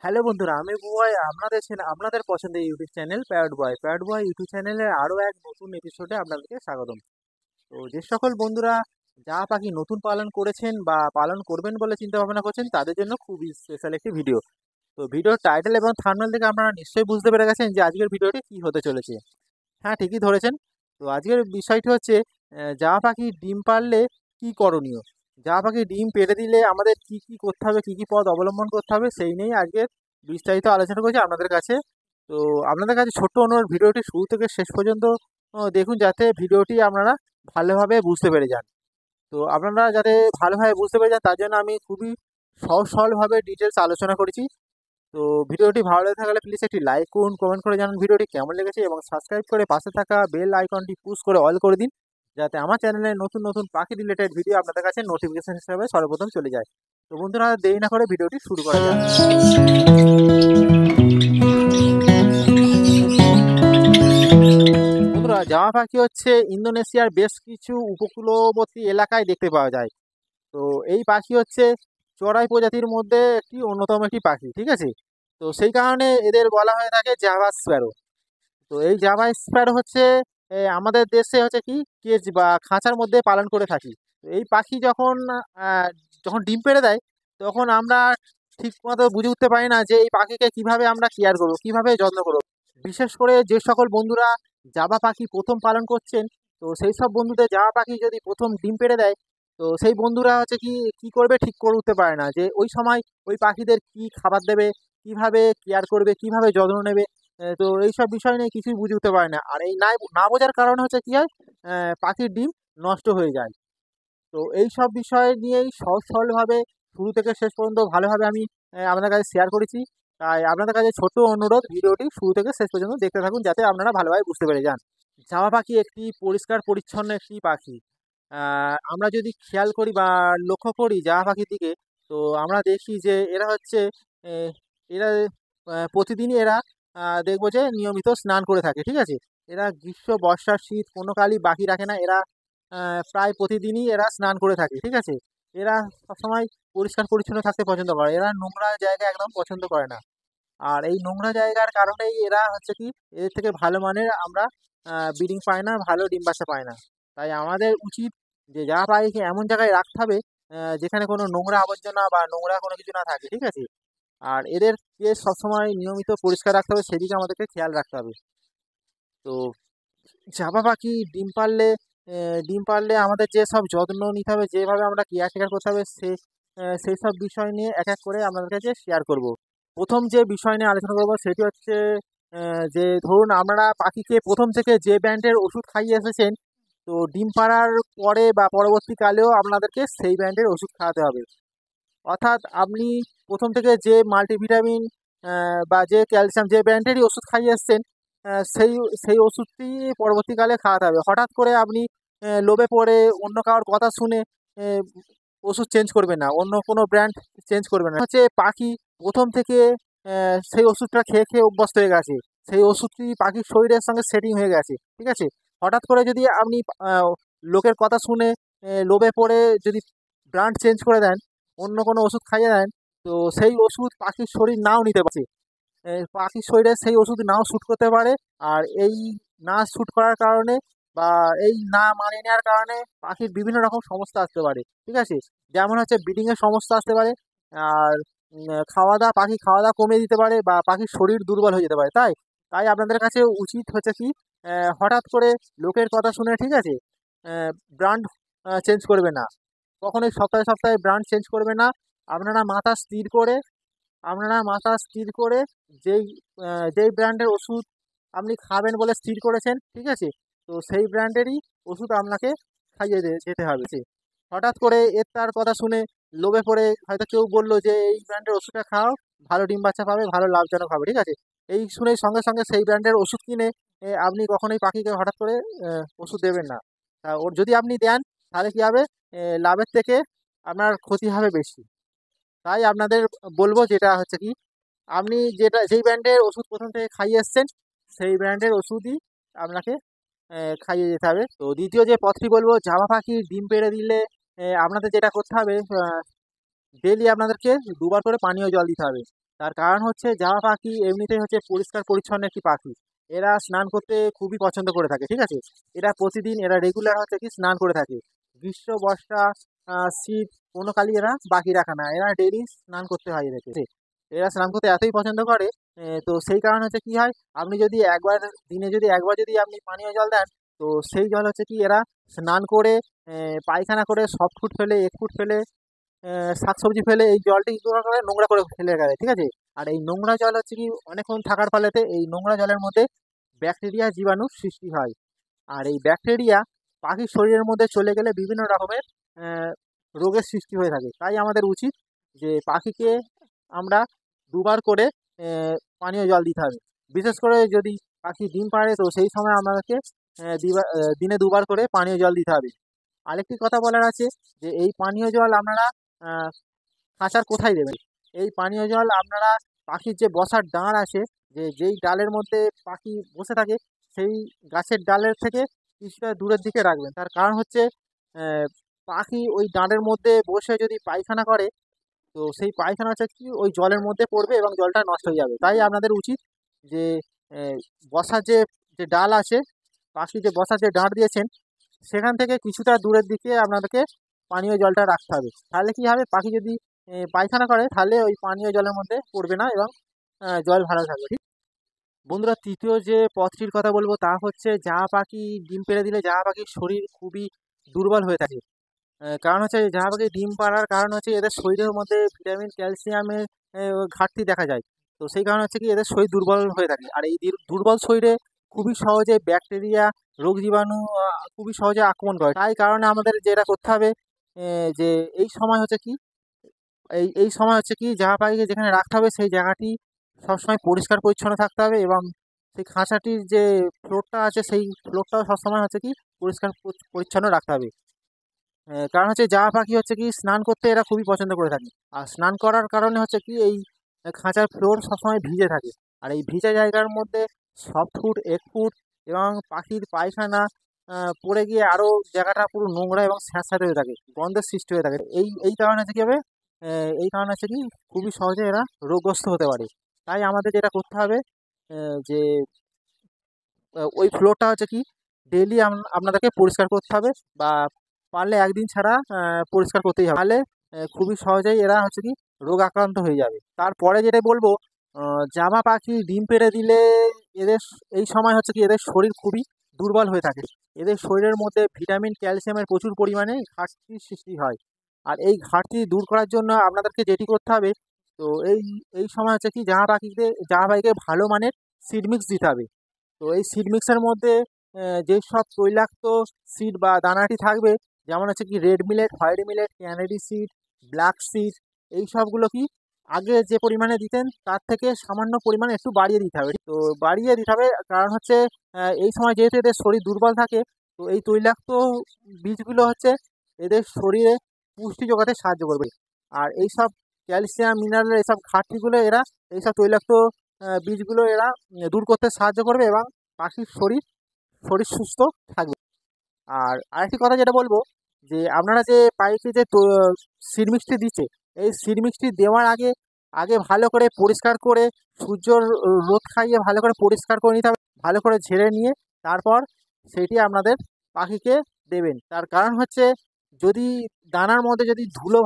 Hello বন্ধুরা, আমি বুবাই। আপনাদের পছন্দের ইউটিউব চ্যানেল প্যারট বয় ইউটিউব চ্যানেলের আরও এক নতুন এপিসোডে আপনাদেরকে স্বাগতম। তো যে সকল বন্ধুরা জামা পাখি নতুন পালন করেছেন বা পালন করবেন বলে চিন্তা ভাবনা করছেন, তাদের জন্য খুবই স্পেশাল একটি ভিডিও। তো ভিডিওর টাইটেল এবং থাম্বনেল থেকে আপনারা নিশ্চয়ই বুঝতে পেরে গেছেন যে আজকের ভিডিওটি কী হতে চলেছে। হ্যাঁ, ঠিকই ধরেছেন। তো আজকের বিষয়টি হচ্ছে জামা পাখি ডিম পারলে কি করণীয়। জামা পাখি ডিম পেড়ে দিলে আমাদের কি কি করতে হবে, কি কি পথ অবলম্বন করতে হবে, সেই নিয়েই আজকের বিস্তারিত আলোচনা করছি আপনাদের কাছে। তো আপনাদের কাছে ছোট্ট অনুরোধ, ভিডিওটি শুরু থেকে শেষ পর্যন্ত দেখুন, যাতে ভিডিওটি আপনারা ভালোভাবে বুঝতে পেরে যান। তো আপনারা যাতে ভালোভাবে বুঝতে পেরে যান, তার জন্য আমি খুবই সহজ সরলভাবে ডিটেলস আলোচনা করেছি। তো ভিডিওটি ভালো লেগে থাকলে প্লিজ একটি লাইক করুন, কমেন্ট করে জানান ভিডিওটি কেমন লেগেছে, এবং সাবস্ক্রাইব করে পাশে থাকা বেল আইকনটি পুশ করে অল করে দিন, যাতে আমার চ্যানেলে নতুন নতুন পাখি রিলেটেড ভিডিও আপনাদের কাছে নোটিফিকেশন হিসেবে সর্বপ্রথম চলে যায়। তো বন্ধুরা, দেরি না করে ভিডিওটি শুরু করা যাক। বন্ধুরা, জামা পাখি হচ্ছে ইন্দোনেশিয়ার বেশ কিছু উপকূলবর্তী এলাকায় দেখতে পাওয়া যায়। তো এই পাখি হচ্ছে চড়াই প্রজাতির মধ্যে একটি অন্যতম একটি পাখি, ঠিক আছে। তো সেই কারণে এদের বলা হয়ে থাকে জাভা স্প্যারো। তো এই জাভা স্প্যারো হচ্ছে আমাদের দেশে হচ্ছে কি কেজ বা খাঁচার মধ্যে পালন করে থাকি। তো এই পাখি আহ, যখন ডিম পেড়ে দেয়, তখন আমরা ঠিক মতো বুঝে উঠতে পারি না যে এই পাখিকে কিভাবে আমরা কেয়ার করবো, কিভাবে যত্ন করবো। বিশেষ করে যে সকল বন্ধুরা জাভা পাখি প্রথম পালন করছেন, তো সেই সব বন্ধুদের জাভা পাখি যদি প্রথম ডিম পেড়ে দেয়, তো সেই বন্ধুরা হচ্ছে কি কি করবে ঠিক করে উঠতে পারে না যে ওই সময় ওই পাখিদের কি খাবার দেবে, কিভাবে কেয়ার করবে, কিভাবে যত্ন নেবে। তো এইসব বিষয় নিয়ে কিছুই বুঝে উঠতে পারে না। আর এই না বোঝার কারণে হচ্ছে কি হয়, পাখির ডিম নষ্ট হয়ে যায়। তো এই সব বিষয় নিয়েই সহজ সরলভাবে শুরু থেকে শেষ পর্যন্ত ভালোভাবে আমি আপনাদের কাছে শেয়ার করেছি। তাই আপনাদের কাছে ছোট অনুরোধ, ভিডিওটি শুরু থেকে শেষ পর্যন্ত দেখতে থাকুন, যাতে আপনারা ভালোভাবে বুঝতে পেরে যান। জামা পাখি একটি পরিষ্কার পরিচ্ছন্ন একটি পাখি। আমরা যদি খেয়াল করি বা লক্ষ্য করি জামা পাখির দিকে, তো আমরা দেখি যে এরা হচ্ছে এ, এরা প্রতিদিনই এরা দেখবো যে নিয়মিত স্নান করে থাকে, ঠিক আছে। এরা গ্রীষ্ম, বর্ষা, শীত কোনো কালই বাকি রাখে না। এরা প্রায় প্রতিদিনই এরা স্নান করে থাকে, ঠিক আছে। এরা সবসময় পরিষ্কার পরিচ্ছন্ন থাকতে পছন্দ করে। এরা নোংরা জায়গা একদম পছন্দ করে না। আর এই নোংরা জায়গার কারণেই এরা হচ্ছে কি এদের থেকে ভালো মানের আমরা ব্রিডিং পাই না, ভালো ডিম বাচ্চা পাই না। তাই আমাদের উচিত যে যা পাখিকে এমন জায়গায় রাখতে হবে যেখানে কোনো নোংরা আবর্জনা বা নোংরা কোনো কিছু না থাকে, ঠিক আছে। আর এদেরকে সবসময় নিয়মিত পরিষ্কার রাখতে হবে, সেদিকে আমাদেরকে খেয়াল রাখতে হবে। তো জাভা পাখি ডিম পারলে আমাদের যে সব যত্ন নিতে হবে, যেভাবে আমরা কেয়ারটেকার করতে হবে, সেই সব বিষয় নিয়ে এক এক করে আপনাদের কাছে শেয়ার করব। প্রথম যে বিষয় নিয়ে আলোচনা করব সেটি হচ্ছে যে ধরুন আপনারা পাখিকে প্রথম থেকে যে ব্র্যান্ডের ওষুধ খাইয়ে এসেছেন, তো ডিম পাড়ার পরে বা পরবর্তীকালেও আপনাদেরকে সেই ব্র্যান্ডের ওষুধ খাওয়াতে হবে। অর্থাৎ আপনি প্রথম থেকে যে মাল্টিভিটামিন বা যে ক্যালসিয়াম যে ব্র্যান্ডেরই ওষুধ খাইয়ে এসছেন, সেই সেই ওষুধটি পরবর্তীকালে খাওয়াতে হবে। হঠাৎ করে আপনি লোভে পড়ে অন্য কারোর কথা শুনে আহ, ওষুধ চেঞ্জ করবেন না, অন্য কোনো ব্র্যান্ড চেঞ্জ করবেন না। হচ্ছে পাখি প্রথম থেকে সেই ওষুধটা খেয়ে খেয়ে অভ্যস্ত হয়ে গেছে। সেই ওষুধটি পাখির শরীরের সঙ্গে সেটিং হয়ে গেছে, ঠিক আছে। হঠাৎ করে যদি আপনি আহ, লোকের কথা শুনে লোভে পড়ে যদি ব্র্যান্ড চেঞ্জ করে দেন, অন্য কোনো ওষুধ খাইয়ে দেন, তো সেই ওষুধ পাখির শরীর নাও নিতে পারে। পাখির শরীরে সেই ওষুধ নাও শ্যুট করতে পারে। আর এই না শ্যুট করার কারণে বা এই না মানিয়ে নেওয়ার কারণে পাখির বিভিন্ন রকম সমস্যা আসতে পারে, ঠিক আছে। যেমন হচ্ছে ব্রিডিংয়ের সমস্যা আসতে পারে। আর পাখি খাওয়া দাওয়া কমিয়ে দিতে পারে, বা পাখির শরীর দুর্বল হয়ে যেতে পারে। তাই তাই আপনাদের কাছে উচিত হচ্ছে কি হঠাৎ করে লোকের কথা শুনে, ঠিক আছে, ব্র্যান্ড চেঞ্জ করবে না। কখনোই সপ্তাহে সপ্তাহে ব্র্যান্ড চেঞ্জ করবে না। আপনারা মাথা স্থির করে যেই যেই ব্র্যান্ডের ওষুধ আপনি খাবেন বলে স্থির করেছেন, ঠিক আছে, তো সেই ব্র্যান্ডেরই ওষুধ আপনাকে খাইয়ে যেতে হবে। হঠাৎ করে এর তার কথা শুনে লোভে পড়ে হয়তো কেউ বললো যে এই ব্র্যান্ডের ওষুধটা খাও, ভালো ডিম বাচ্চা পাবে, ভালো লাভজনক হবে, ঠিক আছে। এই শুনেই সঙ্গে সঙ্গে সেই ব্র্যান্ডের ওষুধ কিনে আপনি কখনোই পাখিকে হঠাৎ করে ওষুধ দেবেন না। তা ওর যদি আপনি দেন, তাহলে কী হবে, লাভের থেকে আপনার ক্ষতি হবে বেশি। তাই আপনাদের বলবো যেটা হচ্ছে কি, আপনি যেই ব্র্যান্ডের ওষুধ প্রথম থেকে খাইয়ে এসছেন, সেই ব্র্যান্ডের ওষুধই আপনাকে খাইয়ে যেতে হবে। তো দ্বিতীয় যে পথটি বলবো, জামা পাখি ডিম পেড়ে দিলে আপনাদের যেটা করতে হবে, ডেইলি আপনাদেরকে দুবার করে পানীয় জল দিতে হবে। তার কারণ হচ্ছে জামা পাখি এমনিতেই হচ্ছে পরিষ্কার পরিচ্ছন্ন একটি পাখি। এরা স্নান করতে খুবই পছন্দ করে থাকে, ঠিক আছে? এরা প্রতিদিন এরা রেগুলার হচ্ছে কি স্নান করে থাকে। গ্রীষ্ম, বর্ষা, শীত কোনো কালই এরা বাকি রাখে না। এরা ডেইলি স্নান করতে হয় এদেরকে। এরা স্নান করতে এতই পছন্দ করে, তো সেই কারণে হচ্ছে কি হয়, আপনি যদি একবার দিনে যদি একবার যদি আপনি পানীয় জল দেন, তো সেই জল হচ্ছে কি এরা স্নান করে, পায়খানা করে, সফট ফুড ফেলে, এক ফুড ফেলে, শাকসবজি ফেলে এই জলটা কি করে নোংরা করে ফেলে গেলে, ঠিক আছে? আর এই নোংরা জল হচ্ছে কি অনেকক্ষণ থাকার ফলেতে এই নোংরা জলের মধ্যে ব্যাকটেরিয়া জীবাণুর সৃষ্টি হয়। আর এই ব্যাকটেরিয়া পাখির শরীরের মধ্যে চলে গেলে বিভিন্ন রকমের রোগের সৃষ্টি হয়ে থাকে। তাই আমাদের উচিত যে পাখিকে আমরা দুবার করে পানীয় জল দিতে হবে। বিশেষ করে যদি পাখি ডিম পাড়ে, তো সেই সময় আমাদেরকে দিনে দুবার করে পানীয় জল দিতে হবে। আরেকটি কথা বলার আছে যে এই পানীয় জল আপনারা আহ, খাঁচার কোথায় দেবেন? এই পানীয় জল আপনারা পাখির যে বসার ডাঁড় আছে, যেই ডালের মধ্যে পাখি বসে থাকে, সেই গাছের ডালের থেকে কিছুটা দূরের দিকে রাখবেন। তার কারণ হচ্ছে আহ, পাখি ওই ডাঁড়ের মধ্যে বসে যদি পায়খানা করে, তো সেই পায়খানা হচ্ছে কি ওই জলের মধ্যে পড়বে এবং জলটা নষ্ট হয়ে যাবে। তাই আপনাদের উচিত যে আহ, বসার যে ডাল আছে, পাখি যে বসার যে ডাঁড় দিয়েছেন, সেখান থেকে কিছুটা দূরের দিকে আপনাদেরকে পানীয় জলটা রাখতে হবে। তাহলে কি হবে, পাখি যদি পায়খানা করে তাহলে ওই পানীয় জলের মধ্যে পড়বে না এবং জল ভালো থাকবে, ঠিক? বন্ধুরা, তৃতীয় যে পথটির কথা বলবো তা হচ্ছে জামা পাখি ডিম পেড়ে দিলে জামা পাখির শরীর খুবই দুর্বল হয়ে থাকে। কারণ হচ্ছে জামা পাখি ডিম পাড়ার কারণ হচ্ছে এদের শরীরের মধ্যে ভিটামিন, ক্যালসিয়ামের ঘাটতি দেখা যায়। তো সেই কারণে হচ্ছে কি এদের শরীর দুর্বল হয়ে থাকে। আর এই দুর্বল শরীরে খুবই সহজে ব্যাকটেরিয়া, রোগ জীবাণু খুবই সহজে আক্রমণ করে। তাই কারণে আমাদের যেটা করতে হবে, যে এই সময় হচ্ছে কি এই সময় হচ্ছে কি জামা পাখিকে যেখানে রাখতে হবে সেই জায়গাটি সবসময় পরিষ্কার পরিচ্ছন্ন থাকতে হবে এবং সেই খাঁচাটির যে ফ্লোরটা আছে সেই ফ্লোরটাও সবসময় হচ্ছে কি পরিষ্কার পরিচ্ছন্ন রাখতে হবে। কারণ হচ্ছে জামা পাখি হচ্ছে কি স্নান করতে এরা খুবই পছন্দ করে থাকে। আর স্নান করার কারণে হচ্ছে কি এই খাঁচার ফ্লোর সবসময় ভিজে থাকে। আর এই ভিজা জায়গার মধ্যে সফট ফুড, এগ ফুড এবং পাখির পায়খানা পড়ে গিয়ে আরও জায়গাটা পুরো নোংরা এবং স্যাঁতস্যাঁতে হয়ে থাকে, গন্ধের সৃষ্টি হয়ে থাকে। এই কারণে হচ্ছে কি হবে, এই কারণে হচ্ছে কি খুবই সহজে এরা রোগগ্রস্ত হতে পারে। তাই আমাদের যেটা করতে হবে, যে ওই ফ্লোরটা হচ্ছে কি ডেইলি আপনাদেরকে পরিষ্কার করতে হবে, বা পারলে একদিন ছাড়া পরিষ্কার করতেই হবে। তাহলে খুবই সহজেই এরা হচ্ছে কি রোগ আক্রান্ত হয়ে যাবে। তারপরে যেটা বলবো, জামা পাখি ডিম পেড়ে দিলে এই সময় হচ্ছে কি এদের শরীর খুবই দুর্বল হয়ে থাকে। এদের শরীরের মধ্যে ভিটামিন, ক্যালসিয়ামের প্রচুর পরিমাণে ঘাটতির সৃষ্টি হয়। আর এই ঘাটতি দূর করার জন্য আপনাদেরকে যেটি করতে হবে, তো এই সময় হচ্ছে কি জামা পাখিকে ভালো মানের সিড মিক্স দিতে হবে। তো এই সিড মিক্সের মধ্যে যেসব তৈলাক্ত সিড বা দানাটি থাকবে, যেমন হচ্ছে কি red millet, white millet, canary seed, black seed, এই সবগুলো কি আগে যে পরিমাণে দিতেন তার থেকে সামান্য পরিমাণে একটু বাড়িয়ে দিতে হবে। তো বাড়িয়ে দিতে হবে, কারণ হচ্ছে এই সময় যেহেতু এদের শরীর দুর্বল থাকে, তো এই তৈলাক্ত বীজগুলো হচ্ছে এদের শরীরে পুষ্টি যোগাতে সাহায্য করবে। আর এইসব ক্যালসিয়াম, মিনারেল, এইসব ঘাটতিগুলো এইসব তৈলাক্ত বীজগুলো এরা দূর করতে সাহায্য করবে এবং পাখির শরীর শরীর সুস্থ থাকবে। আর আরেকটি কথা যেটা বলবো, যে আপনারা যে পাইপে যে সিড মিক্সটি দিচ্ছে, এই সিড মিক্সটি দেওয়ার আগে আগে ভালো করে পরিষ্কার করে সূর্যর রোদ খাইয়ে ভালো করে পরিষ্কার করে নিতে হবে, ভালো করে ঝেড়ে নিয়ে তারপর সেটি আপনাদের পাখিকে দেবেন। তার কারণ হচ্ছে যদি দানার মধ্যে যদি ধুলো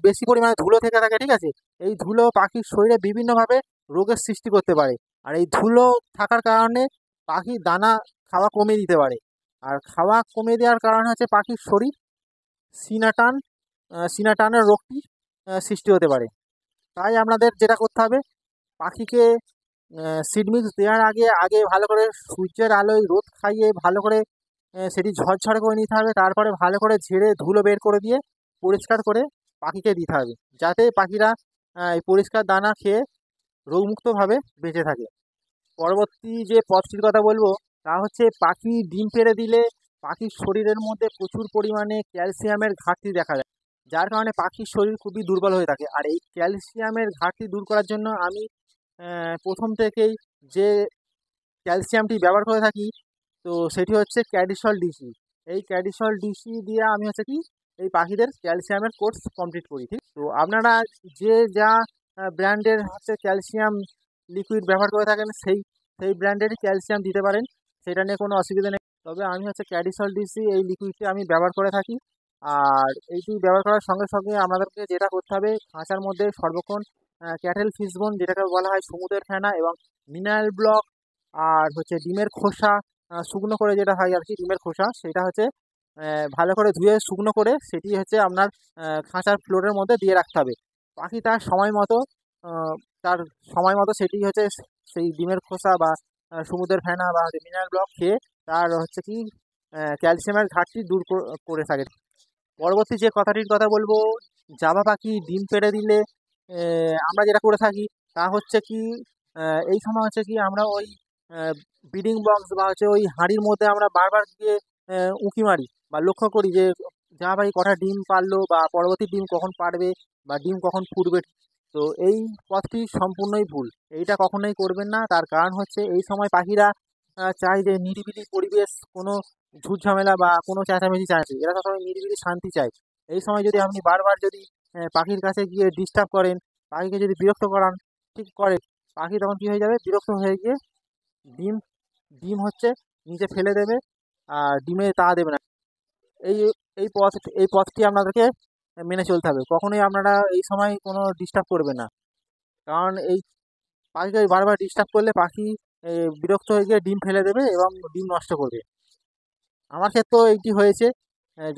বেশি পরিমাণে ধুলো থেকে থাকে, ঠিক আছে, এই ধুলো পাখির শরীরে বিভিন্নভাবে রোগের সৃষ্টি করতে পারে। আর এই ধুলো থাকার কারণে পাখি দানা খাওয়া কমিয়ে দিতে পারে। আর খাওয়া কমিয়ে দেওয়ার কারণে হচ্ছে পাখির শরীর সিনাটান সিনাটানের রোগটি সৃষ্টি হতে পারে। তাই আপনাদের যেটা করতে হবে, পাখিকে সিড মিক্স দেওয়ার আগে আগে ভালো করে সূর্যের আলোয় রোদ খাইয়ে ভালো করে সেটি ঝরঝরে করে নিতে হবে। তারপরে ভালো করে ঝেড়ে ধুলো বের করে দিয়ে পরিষ্কার করে পাখিকে দিতে হবে, যাতে পাখিরা এই পরিষ্কার দানা খেয়ে রোগমুক্তভাবে বেঁচে থাকে। পরবর্তী যে পথটির কথা বলবো তা হচ্ছে পাখি ডিম পেড়ে দিলে পাখির শরীরের মধ্যে প্রচুর পরিমাণে ক্যালসিয়ামের ঘাটতি দেখা যায়, যার কারণে পাখির শরীর খুবই দুর্বল হয়ে থাকে। আর এই ক্যালসিয়ামের ঘাটতি দূর করার জন্য আমি প্রথম থেকেই যে ক্যালসিয়ামটি ব্যবহার করে থাকি, তো সেটি হচ্ছে ক্যাডিসল ডিসি। এই ক্যাডিসল ডিসি দিয়ে আমি হচ্ছে কি এই পাখিদের ক্যালসিয়ামের কোর্স কমপ্লিট করি, ঠিক? তো আপনারা যে যা ব্র্যান্ডের হচ্ছে ক্যালসিয়াম লিকুইড ব্যবহার করে থাকেন, সেই সেই ব্র্যান্ডেরই ক্যালসিয়াম দিতে পারেন, সেটা নিয়ে কোনো অসুবিধা নেই। তবে আমি হচ্ছে ক্যাডিসল ডিসি এই লিকুইডটি আমি ব্যবহার করে থাকি। আর এইটি ব্যবহার করার সঙ্গে সঙ্গে আপনাদেরকে যেটা করতে হবে, খাঁচার মধ্যে সর্বক্ষণ ক্যাটেল ফিশবোন যেটাকে বলা হয় সমুদ্রের ফেনা এবং মিনারেল ব্লক আর হচ্ছে ডিমের খোসা, শুকনো করে যেটা হয় আর কি ডিমের খোসা, সেটা হচ্ছে ভালো করে ধুয়ে শুকনো করে সেটি হচ্ছে আপনার খাঁচার ফ্লোরের মধ্যে দিয়ে রাখতে হবে। পাখি তার সময় মতো তার সময় মতো সেটি হচ্ছে সেই ডিমের খোসা বা সমুদ্রের ফেনা বা মিনারেল ব্লক খেয়ে তার হচ্ছে কি ক্যালসিয়ামের ঘাটতি দূর করে থাকে। পরবর্তী যে কথাটির কথা বলবো, জাভা পাখি ডিম পেড়ে দিলে আমরা যেটা করে থাকি তা হচ্ছে কি, এই সময় হচ্ছে কি আমরা ওই ব্রিডিং বক্স বা হচ্ছে ওই হাঁড়ির মধ্যে আমরা বারবার গিয়ে উঁকি মারি বা লক্ষ্য করি যে জাভা পাখি কটা ডিম পারলো বা পরবর্তী ডিম কখন পারবে বা ডিম কখন ফুটবে। তো এই পথটি সম্পূর্ণই ভুল, এইটা কখনোই করবেন না। তার কারণ হচ্ছে এই সময় পাখিরা চায় যে নিরিবিলি পরিবেশ, কোনো ঝুটঝামেলা বা কোনো চেঁচামেচি চায় না, এরা সবসময় নিরিবিলি শান্তি চায়। এই সময় যদি আপনি বারবার যদি পাখির কাছে গিয়ে ডিস্টার্ব করেন, পাখিকে যদি বিরক্ত করান ঠিক করে, পাখি তখন কী হয়ে যাবে, বিরক্ত হয়ে গিয়ে ডিম ডিম হচ্ছে নিচে ফেলে দেবে আর ডিমে তা দেবে না। এই এই পথটি আপনাদেরকে মেনে চলতে হবে। কখনোই আপনারা এই সময় কোনো ডিস্টার্ব করবেন না, কারণ এই পাখিকে বারবার ডিস্টার্ব করলে পাখি বিরক্ত হয়ে গিয়ে ডিম ফেলে দেবে এবং ডিম নষ্ট করবে। আমার ক্ষেত্রেও এইটি হয়েছে।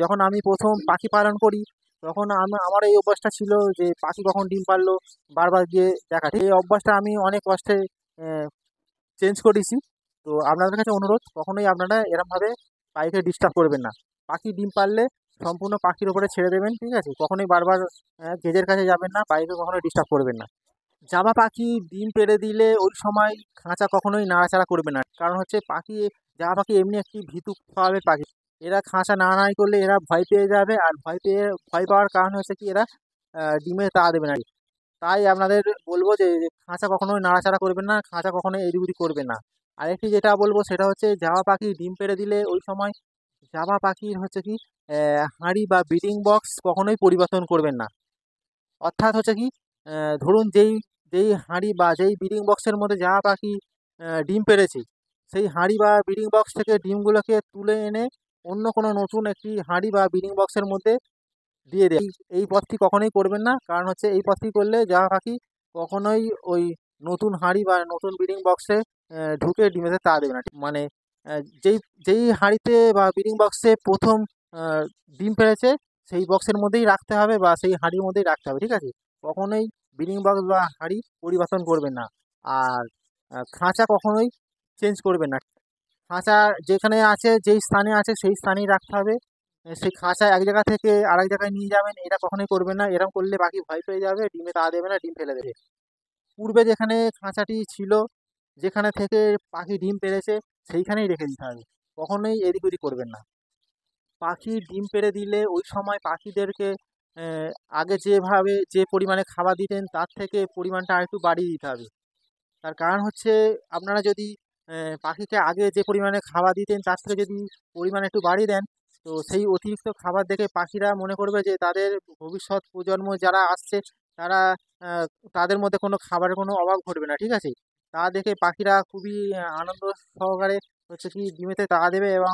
যখন আমি প্রথম পাখি পালন করি তখন আমার এই অভ্যাসটা ছিল যে পাখি কখন ডিম পারলো বারবার গিয়ে দেখা। এই অভ্যাসটা আমি অনেক কষ্টে চেঞ্জ করেছি। তো আপনাদের কাছে অনুরোধ, কখনোই আপনারা এরমভাবে পাখিকে ডিস্টার্ব করবেন না। পাখি ডিম পারলে সম্পূর্ণ পাখির উপরে ছেড়ে দেবেন, ঠিক আছে? কখনোই বারবার কেজের কাছে যাবেন না, পাখিকে কখনোই ডিস্টার্ব করবেন না। জামা পাখি ডিম পেড়ে দিলে ওই সময় খাঁচা কখনোই নাড়াচাড়া করবে না, কারণ হচ্ছে জামা পাখি এমনি একটি ভীতু স্বভাবের পাখি। এরা খাঁচা নাড়ানাড়ি করলে এরা ভয় পেয়ে যাবে, আর ভয় পাওয়ার কারণ হচ্ছে কি এরা ডিমে তা দেবে না। তাই আপনাদের বলবো যে খাঁচা কখনোই নাড়াচাড়া করবেন না, খাঁচা কখনোই এদিক ওদিক করবেন না। আরেকটি যেটা বলবো সেটা হচ্ছে জামা পাখি ডিম পেড়ে দিলে ওই সময় জামা পাখির হচ্ছে কি হাঁড়ি বা ব্রিডিং বক্স কখনোই পরিবর্তন করবেন না। অর্থাৎ হচ্ছে কি, ধরুন যেই যেই হাঁড়ি বা যেই ব্রিডিং বক্সের মধ্যে জামা পাখি ডিম পেড়েছে, সেই হাঁড়ি বা ব্রিডিং বক্স থেকে ডিমগুলোকে তুলে এনে অন্য কোনো নতুন একটি হাঁড়ি বা ব্রিডিং বক্সের মধ্যে দিয়ে দেয়। এই পথটি কখনোই করবেন না, কারণ হচ্ছে এই পথটি করলে জামা পাখি কখনোই ওই নতুন হাঁড়ি বা নতুন ব্রিডিং বক্সে ঢুকে ডিমেতে তা দেবে না। মানে যেই যেই হাঁড়িতে বা ব্রিডিং বক্সে প্রথম ডিম পেড়েছে সেই বক্সের মধ্যেই রাখতে হবে বা সেই হাঁড়ির মধ্যেই রাখতে হবে, ঠিক আছে? কখনোই ব্রিডিং বক্স বা হাঁড়ি পরিবর্তন করবেন না। আর খাঁচা কখনোই চেঞ্জ করবেন না। খাঁচা যেখানে আছে, যেই স্থানে আছে সেই স্থানেই রাখতে হবে। সেই খাঁচা এক জায়গা থেকে আরেক জায়গায় নিয়ে যাবেন, এটা কখনোই করবেন না। এরকম করলে পাখি ভয় পেয়ে যাবে, ডিমে তা দেবে না, ডিম ফেলে দেবে। পূর্বে যেখানে খাঁচাটি ছিল, যেখানে থেকে পাখি ডিম পেড়েছে সেইখানেই রেখে দিতে হবে। কখনোই এদিক ওদিক করবেন না। পাখি ডিম পেড়ে দিলে ওই সময় পাখিদেরকে অ্যা আগে যেভাবে যে পরিমাণে খাবার দিতেন তার থেকে পরিমাণটা আরেকটু বাড়িয়ে দিতে হবে। তার কারণ হচ্ছে আপনারা যদি পাখিকে আগে যে পরিমাণে খাবার দিতেন তার থেকে যদি পরিমাণ একটু বাড়িয়ে দেন, তো সেই অতিরিক্ত খাবার দেখে পাখিরা মনে করবে যে তাদের ভবিষ্যৎ প্রজন্ম যারা আসছে তারা আ তাদের মধ্যে কোনো খাবারের কোনো অভাব ঘটবে না, ঠিক আছে? তা দেখে পাখিরা খুবই আনন্দ সহকারে হচ্ছে কি ডিমেতে তা দেবে এবং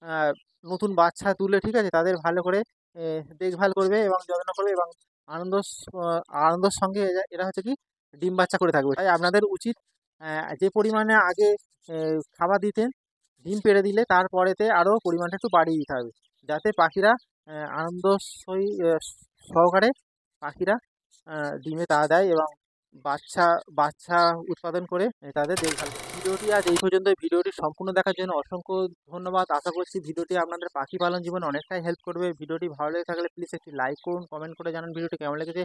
আ নতুন বাচ্চা তুলে, ঠিক আছে? তাদের ভালো করে এ দেখভাল করবে এবং যত্ন করবে এবং আনন্দ স আনন্দের সঙ্গে এরা হচ্ছে কি ডিম বাচ্চা করে থাকবে। তাই আপনাদের উচিত যে পরিমাণে আগে খাবার দিতেন, ডিম পেড়ে দিলে তারপরেতে আরও পরিমাণটা একটু বাড়িয়ে দিতে হবে। যাতে পাখিরা আনন্দ সহকারে পাখিরা আ ডিমে তা দেয় এবং বাচ্চা বাচ্চা উৎপাদন করে তাদের দেখভাল করে। ভিডিওটি আজ এই পর্যন্তই। ভিডিওটি সম্পূর্ণ দেখার জন্য অসংখ্য ধন্যবাদ। আশা করছি ভিডিওটি আপনাদের পাখি পালন জীবনে অনেকটাই হেল্প করবে। ভিডিওটি ভালো লেগে থাকলে প্লিজ একটি লাইক করুন, কমেন্ট করে জানান ভিডিওটি কেমন লেগেছে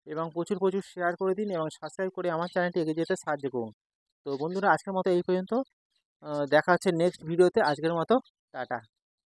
এবং প্রচুর, প্রচুর শেয়ার করে দিন এবং সাবস্ক্রাইব করে আমার চ্যানেলটি এগিয়ে যেতে সাহায্য করুন। তো বন্ধুরা, আজকের মতো এই পর্যন্ত। দেখা হচ্ছে নেক্সট ভিডিওতে। আজকের মতো টাটা।